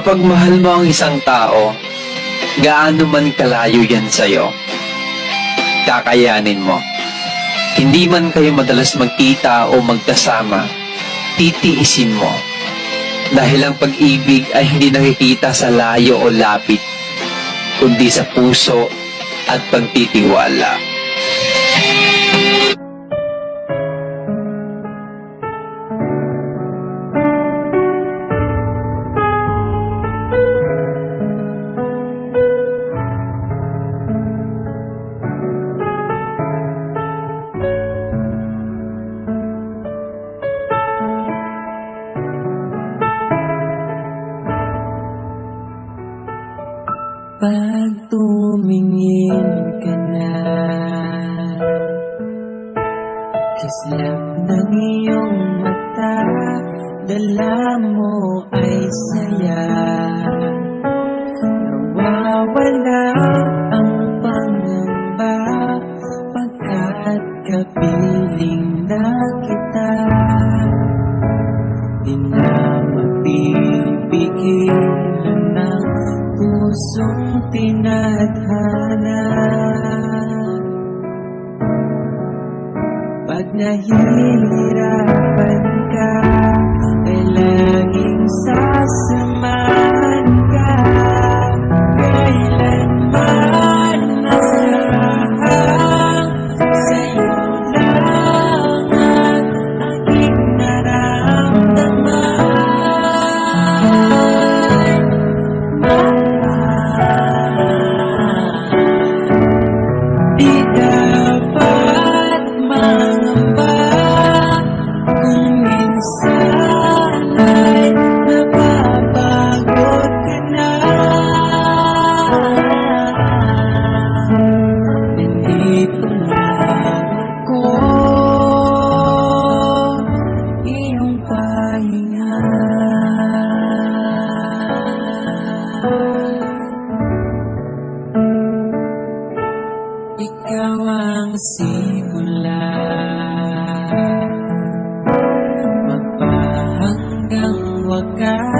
Kapag mahal mo ang isang tao, gaano man kalayo yan sa'yo, kakayanin mo. Hindi man kayo madalas magkita o magkasama, titiisin mo. Dahil ang pag-ibig ay hindi nakikita sa layo o lapit, kundi sa puso at pagtitiwala. Pag tumingin ka na, kislap ng iyong mata, dala mo ay saya. Nawawala ang pangamba, pagkat kapiling na kita. Di na mapipigilan ng pusong tinadhana. Pag nahihirapan ka, ay laging sasamahan ka. Kailanman nasarahang sa'yo lang ang aking nararamdaman. Di dapat mangamba kung minsan ay napapagod ka na. Nandito lang ako, iyong pahinga. Ikaw ang simula, magpahanggang wakas.